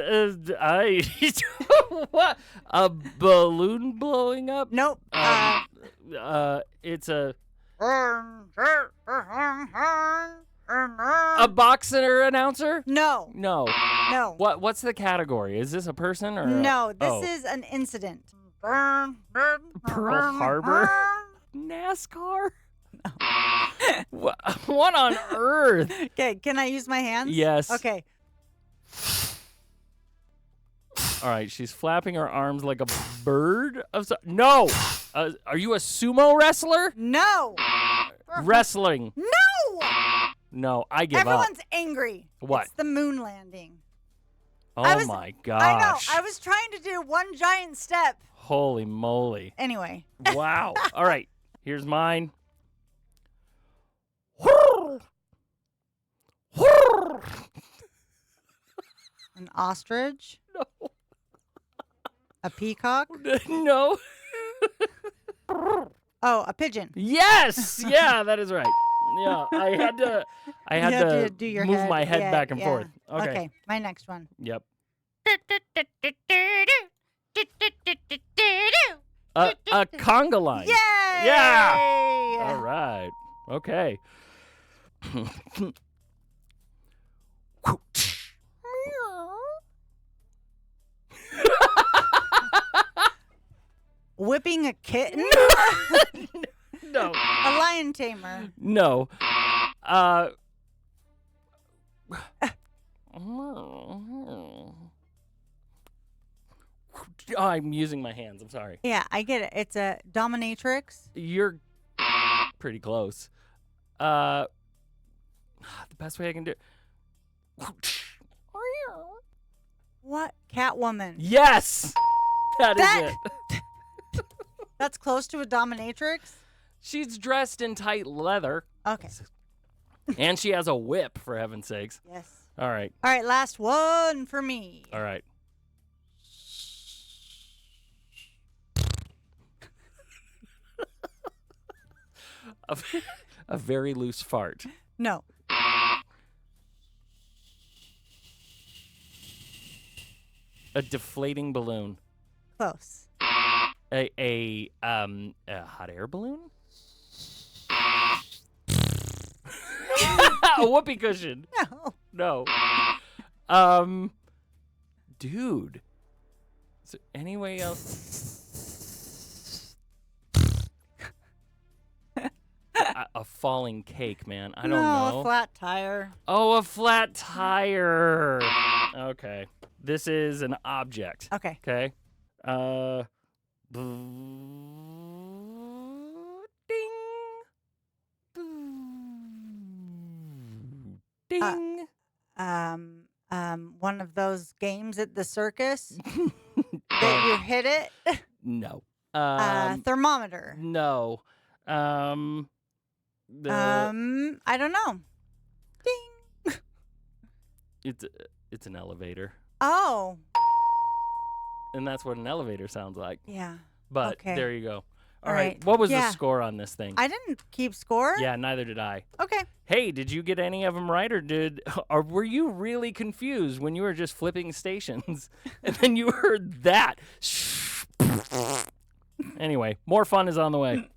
I what? A balloon blowing up? Nope. It's a boxer announcer? No. No. No. What's the category? Is this a person or No, this is an incident. Pearl Harbor? NASCAR? What on earth? Okay, can I use my hands? Yes. Okay. All right, she's flapping her arms like a bird. No. Are you a sumo wrestler? No. Wrestling. No. No, I give up. Everyone's angry. What? It's the moon landing. Oh my gosh. I know. I was trying to do one giant step. Holy moly. Anyway. Wow. All right, here's mine. An ostrich? No. A peacock? No. Oh, a pigeon. Yes. Yeah, that is right. Yeah, I had to do your move my head back and forth. Okay, my next one. Yep. A conga line. Yay! Yeah. All right. Okay. Whipping a kitten? No. A lion tamer? No. I'm using my hands. I'm sorry. Yeah, I get it. It's a dominatrix. You're pretty close. The best way I can do it. What? Catwoman. Yes! That is it. That's close to a dominatrix? She's dressed in tight leather. Okay. And she has a whip, for heaven's sakes. Yes. All right. All right, last one for me. All right. A very loose fart. No. A deflating balloon. Close. A hot air balloon? A whoopee cushion. No. No. Dude. Is there any way else? A falling cake, man. I don't know. A flat tire. Oh, a flat tire. Okay. This is an object. Okay. Okay. Ding. One of those games at the circus that you hit it. No. Thermometer. No. I don't know. Ding. It's an elevator. Oh. And that's what an elevator sounds like. Yeah. But Okay. there you go. All All right. right. What was the Yeah. score on this thing? I didn't keep score. Yeah, neither did I. Okay. Hey, did you get any of them right, or were you really confused when you were just flipping stations and then you heard that? Anyway, more fun is on the way.